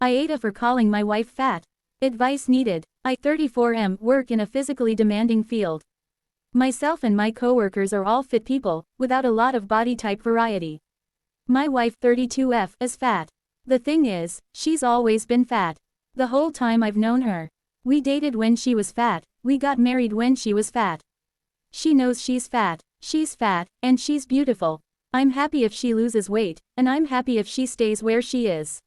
AITA for calling my wife fat. Advice needed. I 34 work in a physically demanding field. Myself and my coworkers are all fit people, without a lot of body type variety. My wife 32F is fat. The thing is, she's always been fat. The whole time I've known her. We dated when she was fat, we got married when she was fat. She knows she's fat, and she's beautiful. I'm happy if she loses weight, and I'm happy if she stays where she is.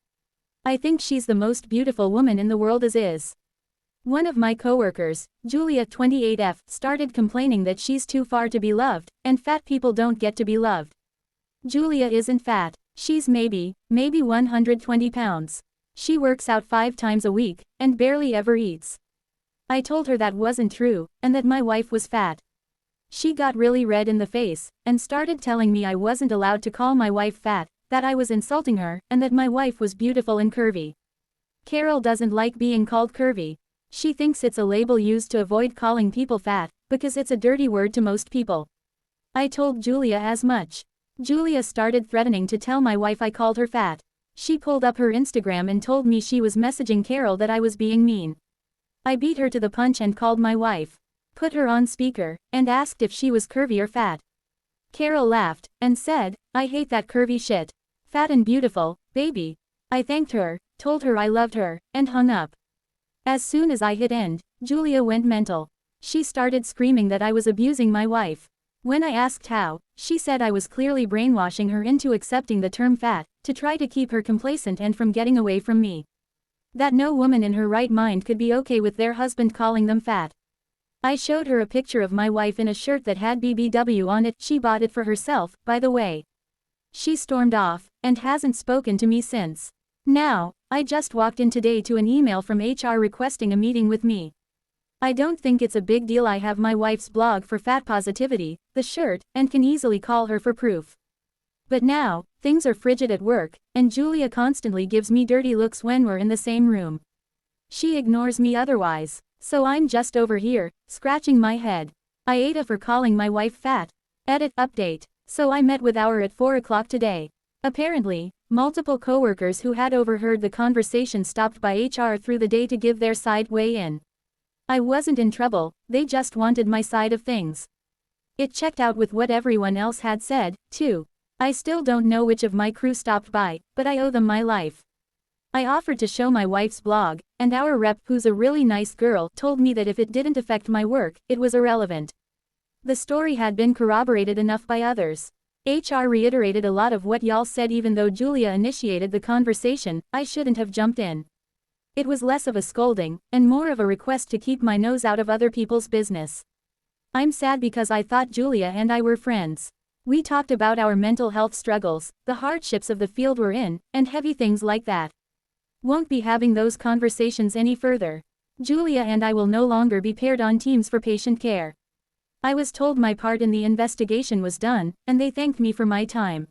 I think she's the most beautiful woman in the world as is. One of my coworkers, Julia 28F, started complaining that she's too far to be loved, and fat people don't get to be loved. Julia isn't fat. She's maybe 120 pounds. She works out 5 times a week, and barely ever eats. I told her that wasn't true, and that my wife was fat. She got really red in the face, and started telling me I wasn't allowed to call my wife fat, that I was insulting her, and that my wife was beautiful and curvy. Carol doesn't like being called curvy. She thinks it's a label used to avoid calling people fat, because it's a dirty word to most people. I told Julia as much. Julia started threatening to tell my wife I called her fat. She pulled up her Instagram and told me she was messaging Carol that I was being mean. I beat her to the punch and called my wife, put her on speaker, and asked if she was curvy or fat. Carol laughed, and said, "I hate that curvy shit. Fat and beautiful, baby." I thanked her, told her I loved her, and hung up. As soon as I hit end, Julia went mental. She started screaming that I was abusing my wife. When I asked how, she said I was clearly brainwashing her into accepting the term fat, to try to keep her complacent and from getting away from me. That no woman in her right mind could be okay with their husband calling them fat. I showed her a picture of my wife in a shirt that had BBW on it. She bought it for herself, by the way. She stormed off, and hasn't spoken to me since. Now, I just walked in today to an email from HR requesting a meeting with me. I don't think it's a big deal. I have my wife's blog for fat positivity, the shirt, and can easily call her for proof. But now, things are frigid at work, and Julia constantly gives me dirty looks when we're in the same room. She ignores me otherwise, so I'm just over here, scratching my head. AITA for calling my wife fat. Edit update. So I met with our at 4 o'clock today. Apparently, multiple coworkers who had overheard the conversation stopped by HR through the day to give their side weigh in. I wasn't in trouble, they just wanted my side of things. It checked out with what everyone else had said, too. I still don't know which of my crew stopped by, but I owe them my life. I offered to show my wife's blog, and our rep, who's a really nice girl, told me that if it didn't affect my work, it was irrelevant. The story had been corroborated enough by others. HR reiterated a lot of what y'all said. Even though Julia initiated the conversation, I shouldn't have jumped in. It was less of a scolding, and more of a request to keep my nose out of other people's business. I'm sad because I thought Julia and I were friends. We talked about our mental health struggles, the hardships of the field we're in, and heavy things like that. Won't be having those conversations any further. Julia and I will no longer be paired on teams for patient care. I was told my part in the investigation was done, and they thanked me for my time.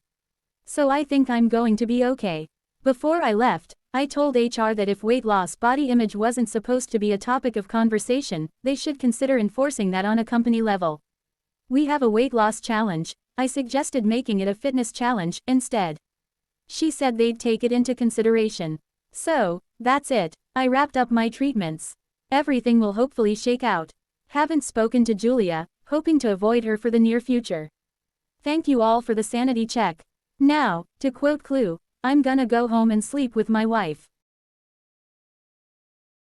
So I think I'm going to be okay. Before I left, I told HR that if weight loss body image wasn't supposed to be a topic of conversation, they should consider enforcing that on a company level. We have a weight loss challenge. I suggested making it a fitness challenge instead. She said they'd take it into consideration. So, that's it. I wrapped up my treatments. Everything will hopefully shake out. Haven't spoken to Julia, hoping to avoid her for the near future. Thank you all for the sanity check. Now, to quote Clue, I'm gonna go home and sleep with my wife.